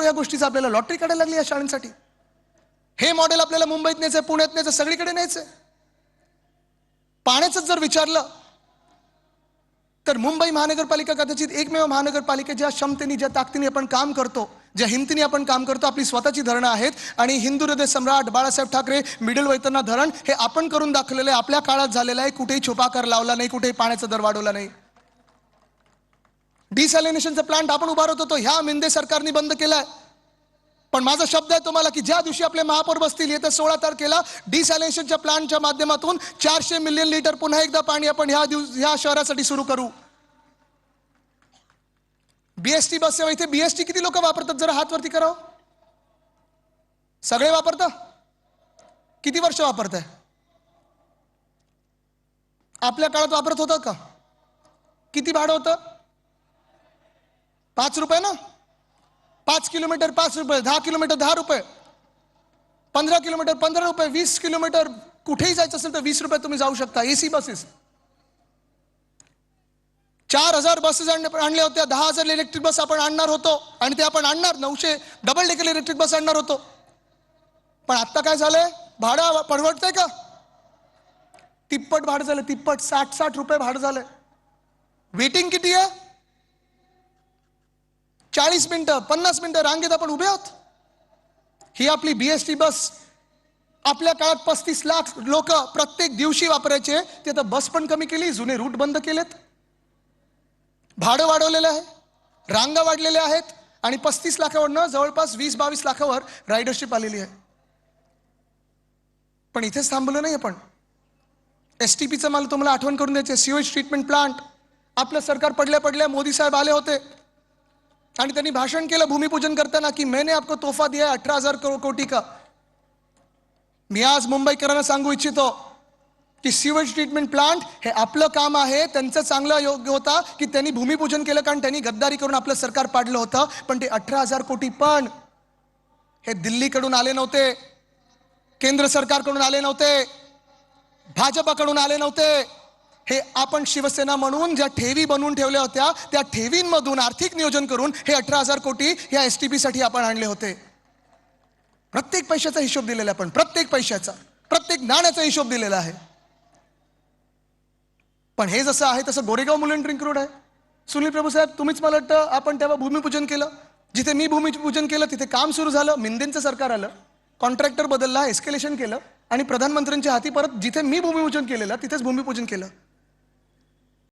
या गोष्टीचा आपल्याला लॉटरी काढायला लागली या शाळांसाठी. हे मॉडेल आपल्याला मुंबईत न्यायचंय, पुण्यात न्यायचं, सगळीकडे न्यायचंय. पाण्याचं जर विचारलं तर मुंबई महानगरपालिका कदाचित एकमेव महानगरपालिका ज्या क्षमतेने, ज्या ताकदीने आपण काम करतो, ज्या हिमतीने आपण काम करतो. आपली स्वतःची धरणं आहेत आणि हिंदू हृदय सम्राट बाळासाहेब ठाकरे मिडल वैतरणा धरण हे आपण करून दाखवलेलं आहे. आपल्या काळात झालेलं आहे. कुठेही छुपाकार लावला नाही, कुठेही पाण्याचा दर वाढवला नाही. डिसॅलिनेशनचा प्लांट आपण उभारत होतो, ह्या मिंदे सरकारने बंद केलाय. पण माझा शब्द आहे तुम्हाला की ज्या दिवशी आपले महापौर बसतील येत्या 16 तारखेला डिसॅलिनेशनच्या प्लांटच्या माध्यमातून 400 मिलियन लिटर पुन्हा एकदा पाणी आपण ह्या शहरासाठी सुरू करू. बीएसटी बस सेवा, इथे बीएसटी किती लोक वापरतात जरा हात वरती करावं. सगळे वापरता? किती वर्ष वापरताय? आपल्या काळात वापरत होतं का? किती भाडं होतं? 5 रुपये ना. 5 किलोमीटर 5 रुपये, 10 किलोमीटर 10 रुपये, 15 किलोमीटर 15 रुपये, 20 किलोमीटर कुठेही जायचं असेल तर 20 रुपये तुम्ही जाऊ शकता. एसी बसेस 4000 बसेस आणल्या होत्या. 10,000 इलेक्ट्रिक बस आपण आणणार होतो आणि ते आपण आणणार 900 डबल डेकर इलेक्ट्रिक बस आणणार होतो. पण आता काय झालंय? भाडं परवडतंय का? तिप्पट भाडं झालं. तिप्पट 60 रुपये भाडं झालंय. वेटिंग किती आहे? 40 मिनिटं 50 मिनिटं रांगेत आपण उभे आहोत. ही आपली बीएसटी बस आपल्या काळात 35 लाख लोक प्रत्येक दिवशी वापरायचे. ते आता बस पण कमी केली, जुने रूट बंद केलेत, भाडं वाढवलेलं आहे, रांगा वाढलेल्या आहेत आणि 35 लाखावरनं जवळपास 20-22 लाखावर रायडरशिप आलेली आहे. पण इथेच थांबलो नाही आपण. एसटीपीचं मला तुम्हाला आठवण करून द्यायचे. सीवेज ट्रीटमेंट प्लांट आपलं सरकार पडल्या पडल्या मोदी साहेब आले होते आणि त्यांनी भाषण केलं भूमिपूजन करताना की मैंने आपको तोहफा दिया 18,000 कोटी का. मी आज मुंबईकरांना सांगू इच्छितो की सीवेज ट्रीटमेंट प्लांट हे आपलं काम आहे. त्यांचं चांगलं योग्य होता की त्यांनी भूमिपूजन केलं, कारण त्यांनी गद्दारी करून आपलं सरकार पाडलं होतं. पण ते 18,000 कोटी पण हे दिल्लीकडून आले नव्हते, केंद्र सरकारकडून आले नव्हते, भाजपाकडून आले नव्हते. हे आपण शिवसेना म्हणून ज्या ठेवी बनवून ठेवल्या होत्या त्या ठेवींमधून आर्थिक नियोजन करून हे 18,000 कोटी ह्या एसटीपी साठी आपण आणले होते. प्रत्येक पैशाचा हिशोब दिलेला आहे. पण प्रत्येक पैशाचा, प्रत्येक नाण्याचा हिशोब दिलेला आहे. पण हे जसं आहे तसं गोरेगाव मुलुंड रिंग रोड आहे. सुनील प्रभू साहेब, तुम्हीच मला वाटतं आपण तेव्हा भूमिपूजन केलं. जिथे मी भूमिपूजन केलं तिथे काम सुरू झालं. मिंदेंचं सरकार आलं, कॉन्ट्रॅक्टर बदलला, एस्केलेशन केलं आणि प्रधानमंत्र्यांच्या हाती परत जिथे मी भूमिपूजन केलेलं तिथेच भूमिपूजन केलं.